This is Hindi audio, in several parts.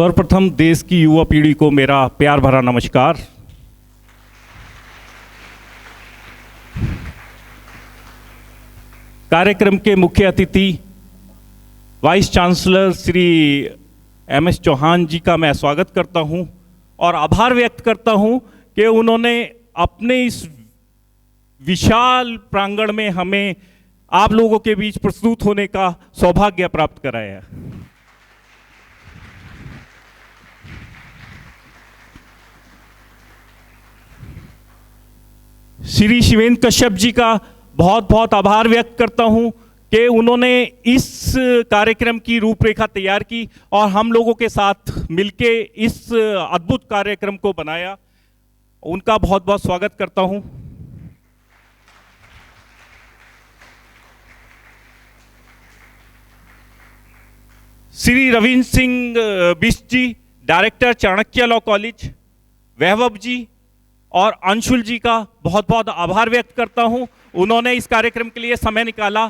सर्वप्रथम देश की युवा पीढ़ी को मेरा प्यार भरा नमस्कार। कार्यक्रम के मुख्य अतिथि vice chancellor Shri M S. Chauhan ji का मैं स्वागत करता हूं और आभार व्यक्त करता हूं कि उन्होंने अपने इस विशाल प्रांगण में हमें आप लोगों के बीच प्रस्तुत होने का सौभाग्य प्राप्त कराया है। श्री शिवेंद्र कश्यप जी का बहुत बहुत आभार व्यक्त करता हूं कि उन्होंने इस कार्यक्रम की रूपरेखा तैयार की और हम लोगों के साथ मिलके इस अद्भुत कार्यक्रम को बनाया। उनका बहुत बहुत स्वागत करता हूं। श्री रविंद्र सिंह बिष्ट जी, डायरेक्टर चाणक्य लॉ कॉलेज, वैभव जी और अंशुल जी का बहुत बहुत आभार व्यक्त करता हूं। उन्होंने इस कार्यक्रम के लिए समय निकाला।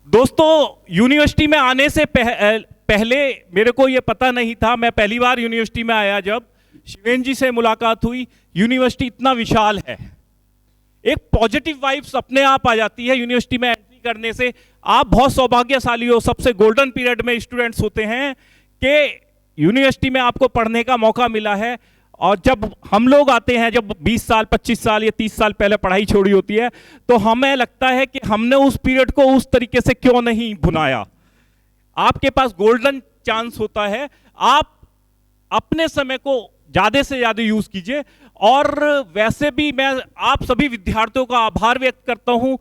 दोस्तों, यूनिवर्सिटी में आने से पहले मेरे को यह पता नहीं था। मैं पहली बार यूनिवर्सिटी में आया जब शिवेंद्र जी से मुलाकात हुई। यूनिवर्सिटी इतना विशाल है, एक पॉजिटिव वाइब्स अपने आप आ जाती है यूनिवर्सिटी में एंट्री करने से। आप बहुत सौभाग्यशाली हो, सबसे गोल्डन पीरियड में स्टूडेंट्स होते हैं कि यूनिवर्सिटी में आपको पढ़ने का मौका मिला है। और जब हम लोग आते हैं, जब 20 साल 25 साल या 30 साल पहले पढ़ाई छोड़ी होती है, तो हमें लगता है कि हमने उस पीरियड को उस तरीके से क्यों नहीं भुनाया। आपके पास गोल्डन चांस होता है, आप अपने समय को ज्यादा से ज्यादा यूज कीजिए। और वैसे भी मैं आप सभी विद्यार्थियों का आभार व्यक्त करता हूं,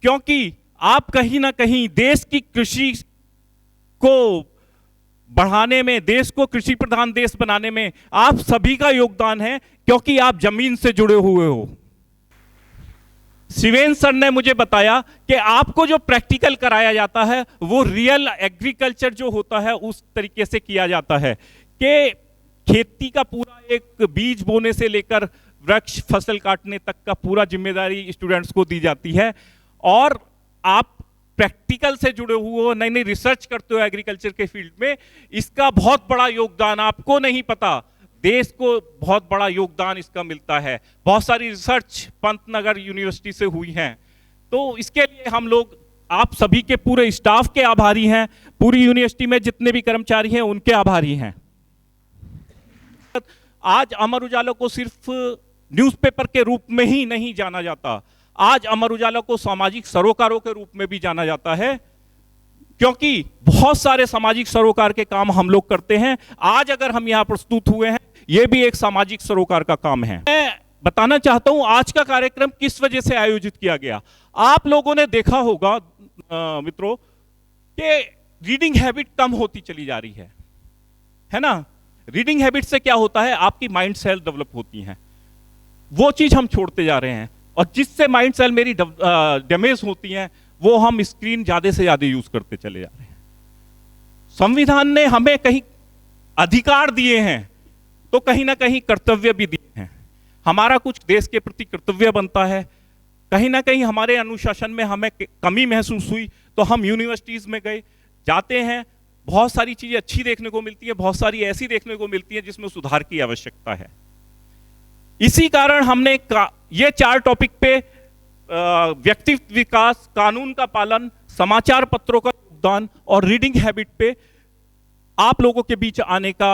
क्योंकि आप कहीं ना कहीं देश की कृषि को बढ़ाने में, देश को कृषि प्रधान देश बनाने में आप सभी का योगदान है, क्योंकि आप जमीन से जुड़े हुए हो। शिवेंद्र सर ने मुझे बताया कि आपको जो प्रैक्टिकल कराया जाता है वो रियल एग्रीकल्चर जो होता है उस तरीके से किया जाता है कि खेती का पूरा एक बीज बोने से लेकर वृक्ष फसल काटने तक का पूरा जिम्मेदारी स्टूडेंट्स को दी जाती है। और आप प्रैक्टिकल से जुड़े हुए हो, नई नई रिसर्च करते हो एग्रीकल्चर के फील्ड में। इसका बहुत बड़ा योगदान आपको नहीं पता, देश को बहुत बड़ा योगदान इसका मिलता है। बहुत सारी रिसर्च पंतनगर यूनिवर्सिटी से हुई हैं, तो इसके लिए हम लोग आप सभी के पूरे स्टाफ के आभारी हैं। पूरी यूनिवर्सिटी में जितने भी कर्मचारी हैं उनके आभारी हैं। आज अमर उजाला को सिर्फ न्यूज़पेपर के रूप में ही नहीं जाना जाता, आज अमर उजाला को सामाजिक सरोकारों के रूप में भी जाना जाता है, क्योंकि बहुत सारे सामाजिक सरोकार के काम हम लोग करते हैं। आज अगर हम यहां प्रस्तुत हुए हैं, यह भी एक सामाजिक सरोकार का काम है। मैं बताना चाहता हूं आज का कार्यक्रम किस वजह से आयोजित किया गया। आप लोगों ने देखा होगा मित्रों कि रीडिंग हैबिट कम होती चली जा रही है ना। रीडिंग हैबिट से क्या होता है, आपकी माइंड सेल डेवलप होती हैं, वो चीज हम छोड़ते जा रहे हैं। और जिससे माइंड सेल मेरी डैमेज होती हैं, वो हम स्क्रीन ज्यादा से ज्यादा यूज करते चले जा रहे हैं। संविधान ने हमें कहीं अधिकार दिए हैं तो कहीं ना कहीं कर्तव्य भी दिए हैं। हमारा कुछ देश के प्रति कर्तव्य बनता है। कहीं ना कहीं हमारे अनुशासन में हमें कमी महसूस हुई तो हम यूनिवर्सिटीज में गए, जाते हैं, बहुत सारी चीजें अच्छी देखने को मिलती है, बहुत सारी ऐसी देखने को मिलती है जिसमें सुधार की आवश्यकता है। इसी कारण हमने ये 4 टॉपिक पे व्यक्तित्व विकास, कानून का पालन, समाचार पत्रों का योगदान और रीडिंग हैबिट पे आप लोगों के बीच आने का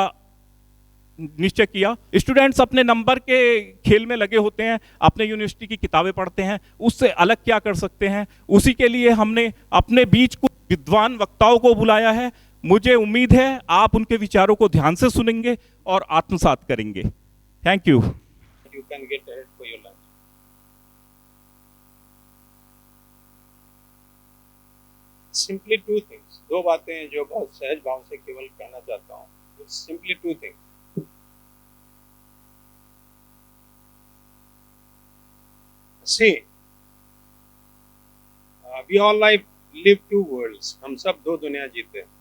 निश्चय किया। स्टूडेंट्स अपने नंबर के खेल में लगे होते हैं, अपने यूनिवर्सिटी की किताबें पढ़ते हैं, उससे अलग क्या कर सकते हैं, उसी के लिए हमने अपने बीच कुछ विद्वान वक्ताओं को बुलाया है। मुझे उम्मीद है आप उनके विचारों को ध्यान से सुनेंगे और आत्मसात करेंगे। Thank you. You can get ahead for your lunch. Simply 2 things. 2 बातें हैं जो बहुत सहज भाव से केवल कहना चाहता हूँ। It's simply 2 things. See, we all live 2 worlds. हम सब 2 दुनिया जीते हैं।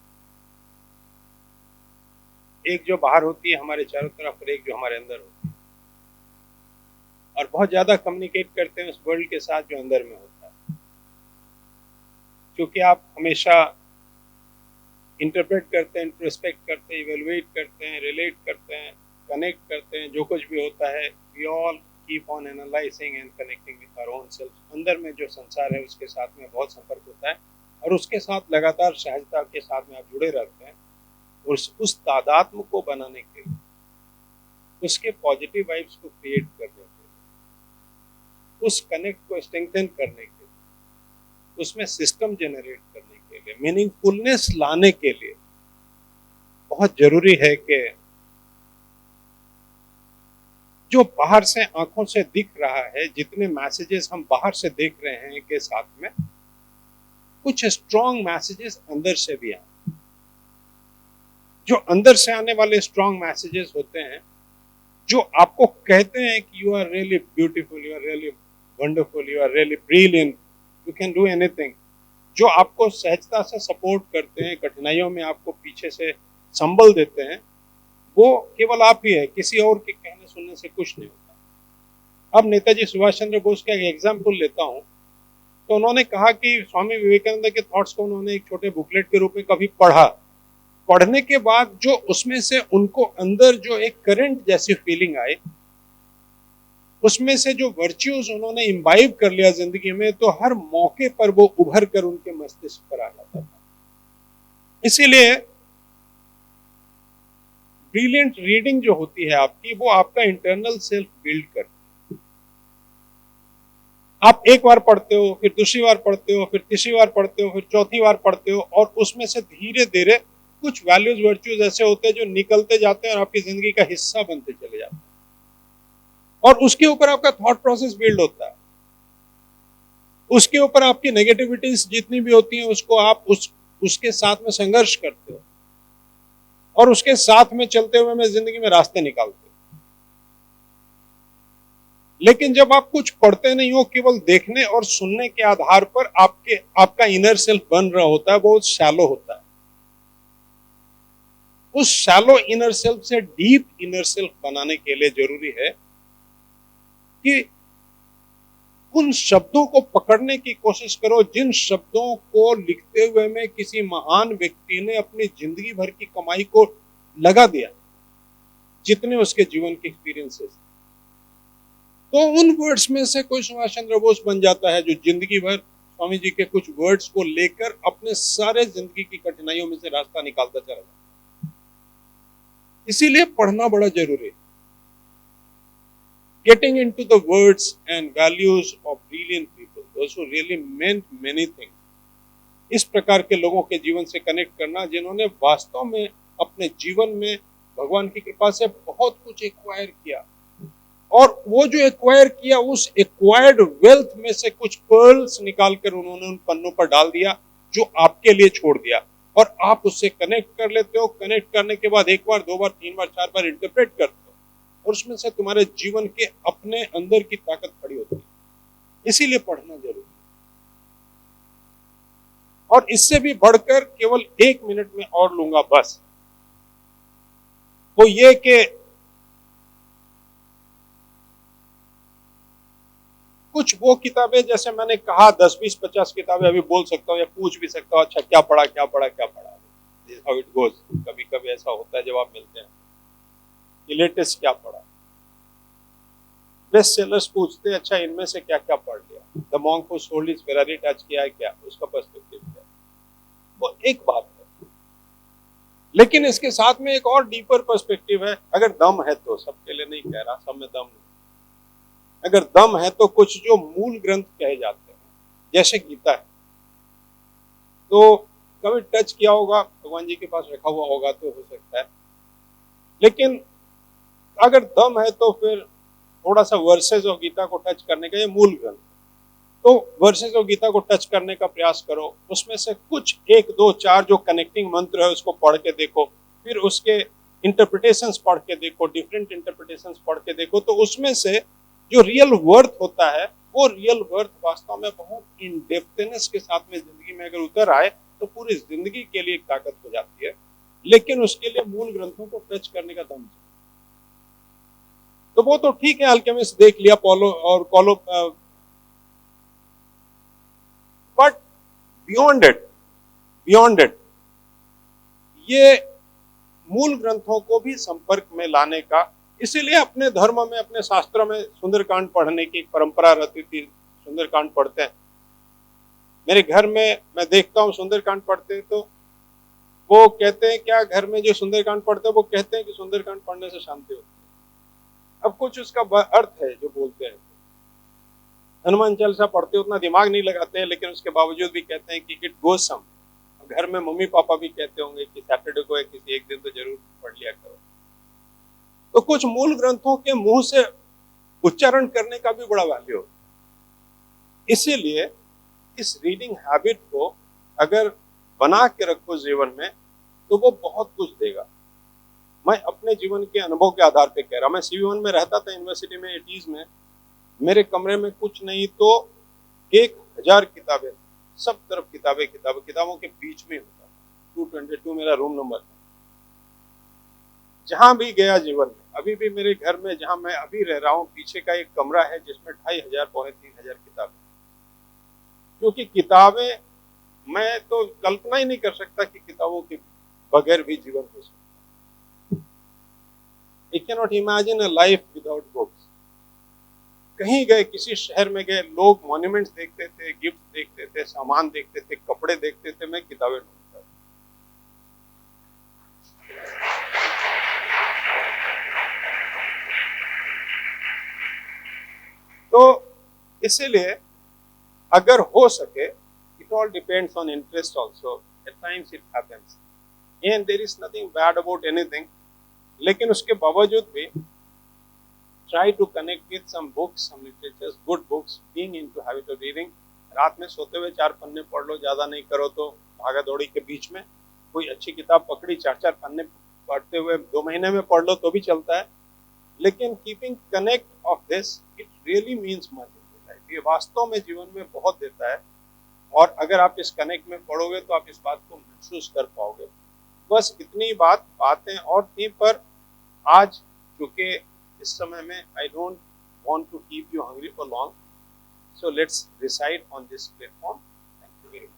एक जो बाहर होती है हमारे चारों तरफ और एक जो हमारे अंदर होती है। और बहुत ज़्यादा कम्युनिकेट करते हैं उस वर्ल्ड के साथ जो अंदर में होता है। क्योंकि आप हमेशा इंटरप्रेट करते हैं, इंट्रोस्पेक्ट करते हैं, इवेलुएट करते हैं, रिलेट करते हैं, कनेक्ट करते हैं, जो कुछ भी होता है we all keep on analysing and connecting with our own self. अंदर में जो संसार है उसके साथ में बहुत संपर्क होता है और उसके साथ लगातार सहजता के साथ में आप जुड़े रहते हैं। उस तादात्म्य को बनाने के लिए, उसके पॉजिटिव वाइब्स को क्रिएट करने के लिए, उस कनेक्ट को स्ट्रेंथन करने के लिए, उसमें सिस्टम जनरेट करने के लिए, मीनिंगफुलनेस लाने के लिए बहुत जरूरी है कि जो बाहर से आंखों से दिख रहा है, जितने मैसेजेस हम बाहर से देख रहे हैं के साथ में कुछ स्ट्रॉन्ग मैसेजेस अंदर से भी आए। जो अंदर से आने वाले स्ट्रॉन्ग मैसेजेस होते हैं, जो आपको कहते हैं कि you are really beautiful, you are really wonderful, you are really brilliant, you can do anything, जो आपको सहजता से सपोर्ट करते हैं, कठिनाइयों में आपको पीछे से संबल देते हैं, वो केवल आप ही है, किसी और के कहने सुनने से कुछ नहीं होता। अब नेताजी सुभाष चंद्र बोस का एक एग्जाम्पल लेता हूँ, तो उन्होंने कहा कि स्वामी विवेकानंद के थॉट्स को उन्होंने एक छोटे बुकलेट के रूप में कभी पढ़ा। पढ़ने के बाद जो उसमें से उनको अंदर जो एक करंट जैसी फीलिंग आई, उसमें से जो वर्च्यूज उन्होंने इम्बाइब कर लिया जिंदगी में, तो हर मौके पर वो उभर कर उनके मस्तिष्क पर आ जाता था। इसीलिए ब्रिलियंट रीडिंग जो होती है आपकी, वो आपका इंटरनल सेल्फ बिल्ड करती है। आप एक बार पढ़ते हो, फिर दूसरी बार पढ़ते हो, फिर तीसरी बार पढ़ते हो, फिर चौथी बार पढ़ते हो, और उसमें से धीरे धीरे कुछ वैल्यूज वर्च्यूज ऐसे होते हैं जो निकलते जाते हैं और आपकी जिंदगी का हिस्सा बनते चले जाते हैं, और उसके ऊपर आपका थॉट प्रोसेस बिल्ड होता है। उसके ऊपर आपकी नेगेटिविटीज जितनी भी होती हैं, उसको आप उसके साथ में संघर्ष करते हो, और उसके साथ में चलते हुए मैं जिंदगी में रास्ते निकालते हो। लेकिन जब आप कुछ पढ़ते नहीं हो, केवल देखने और सुनने के आधार पर आपका इनर सेल्फ बन रहा होता है, बहुत शैलो होता है। उस शैलो इनर सेल्फ से डीप इनर सेल्फ बनाने के लिए जरूरी है कि उन शब्दों को पकड़ने की कोशिश करो, जिन शब्दों को लिखते हुए में किसी महान व्यक्ति ने अपनी जिंदगी भर की कमाई को लगा दिया, जितने उसके जीवन के एक्सपीरियंसेस। तो उन वर्ड्स में से कोई सुभाष चंद्र बोस बन जाता है, जो जिंदगी भर स्वामी जी के कुछ वर्ड्स को लेकर अपने सारे जिंदगी की कठिनाइयों में से रास्ता निकालता चला जाता। इसीलिए पढ़ना बड़ा जरूरी है। Getting into the words and values of brilliant people, those who really meant many things, इस प्रकार के लोगों के जीवन से कनेक्ट करना, जिन्होंने वास्तव में अपने जीवन में भगवान की कृपा से बहुत कुछ एक्वायर किया, और वो जो एक्वायर किया, उस एक्वायर्ड वेल्थ में से कुछ पर्ल्स निकालकर उन्होंने उन पन्नों पर डाल दिया, जो आपके लिए छोड़ दिया, और आप उससे कनेक्ट कर लेते हो। कनेक्ट करने के बाद एक बार, दो बार, तीन बार, चार बार इंटरप्रेट करते हो, और उसमें से तुम्हारे जीवन के अपने अंदर की ताकत खड़ी होती है। इसीलिए पढ़ना जरूरी है। और इससे भी बढ़कर केवल 1 मिनट में और लूंगा बस, वो ये कि कुछ वो किताबें, जैसे मैंने कहा 10, 20, 50 किताबें अभी बोल सकता हूँ या पूछ भी सकता हूँ, अच्छा क्या पढ़ा, क्या पढ़ा, क्या पढ़ा। This how it goes. कभी कभी ऐसा होता है जब आप मिलते हैं, लेटेस्ट क्या पढ़ा। बेस्ट सेलर्स पूछते हैं, अच्छा इनमें से क्या क्या पढ़ लिया। The monk who sold his Ferrari touch किया है क्या, उसका पर्सपेक्टिव क्या है, वो एक बात है। लेकिन इसके साथ में एक और डीपर पर्सपेक्टिव है। अगर दम है तो, सबके लिए नहीं कह रहा, सब में दम नहीं, अगर दम है तो कुछ जो मूल ग्रंथ कहे जाते हैं, जैसे गीता है, तो कभी टच किया होगा, भगवान जी के पास रखा हुआ होगा तो हो सकता है। लेकिन अगर दम है तो फिर थोड़ा सा वर्सेस ऑफ गीता को टच करने का, ये मूल ग्रंथ, तो वर्सेस ऑफ गीता को टच करने का प्रयास करो। उसमें से कुछ 1, 2, 4 जो कनेक्टिंग मंत्र है उसको पढ़ के देखो, फिर उसके इंटरप्रिटेशंस पढ़ के देखो, डिफरेंट इंटरप्रिटेशंस पढ़ के देखो, तो उसमें से जो रियल वर्थ होता है, वो रियल वर्थ वास्तव में बहुत इन डेप्थनेस के साथ में जिंदगी में अगर उतर आए तो पूरी जिंदगी के लिए एक ताकत हो जाती है। लेकिन उसके लिए मूल ग्रंथों को टच करने का दम चाहिए। तो वो तो ठीक है, अल्केमिस्ट देख लिया, पोलो और कोलो, बट बियॉन्ड इट ये मूल ग्रंथों को भी संपर्क में लाने का, इसीलिए अपने धर्म में, अपने शास्त्रों में सुंदरकांड पढ़ने की परंपरा रहती थी। सुंदरकांड पढ़ते हैं, मेरे घर में मैं देखता हूँ सुंदरकांड पढ़ते हैं, तो वो कहते हैं क्या, घर में जो सुंदरकांड पढ़ते हैं वो कहते हैं कि सुंदरकांड पढ़ने से शांति होती है। अब कुछ उसका अर्थ है जो बोलते हैं। हनुमान चालीसा पढ़ते उतना दिमाग नहीं लगाते हैं, लेकिन उसके बावजूद भी कहते हैं कि इट गोज सम। घर में मम्मी पापा भी कहते होंगे कि सैटरडे को या किसी एक दिन तो जरूर पढ़ लिया करो। तो कुछ मूल ग्रंथों के मुंह से उच्चारण करने का भी बड़ा वैल्यू होता है। इसीलिए इस रीडिंग हैबिट को अगर बना के रखो जीवन में, तो वो बहुत कुछ देगा। मैं अपने जीवन के अनुभव के आधार पे कह रहा हूं। मैं CV1 में रहता था, यूनिवर्सिटी में 80s में। मेरे कमरे में कुछ नहीं तो 1000 किताबें, सब तरफ किताबें, किताबों के बीच में होता था। 222 मेरा रूम नंबर था। जहां भी गया जीवन में, अभी भी मेरे घर में जहां मैं अभी रह रहा हूं, पीछे का एक कमरा है जिसमें 2500 पौने 3000 किताबें। क्योंकि किताबें, मैं तो कल्पना ही नहीं कर सकता कि किताबों के बगैर भी जीवन हो सकता। I cannot imagine a life without books. कहीं गए, किसी शहर में गए, लोग मॉन्यूमेंट्स देखते थे, गिफ्ट देखते थे, सामान देखते थे, कपड़े देखते थे, मैं किताबें ढूंढता था। तो इसीलिए अगर हो सके, it all depends on interest also. At times it happens, and there is nothing bad about anything. लेकिन उसके बावजूद भी try to connect with some books, some literatures, good books, being into habit of reading. रात में सोते हुए 4 पन्ने पढ़ लो, ज्यादा नहीं करो तो भागा दौड़ी के बीच में कोई अच्छी किताब पकड़ी, 4 पन्ने पढ़ते हुए 2 महीने में पढ़ लो तो भी चलता है। लेकिन keeping connect of this, it really means much in life. ये वास्तव में जीवन में बहुत देता है, और अगर आप इस कनेक्ट में पढ़ोगे तो आप इस बात को महसूस कर पाओगे। बस इतनी बातें और थी, पर आज चूंकि इस समय में I don't want to keep you hungry for long, so let's decide on this platform. Thank you very much.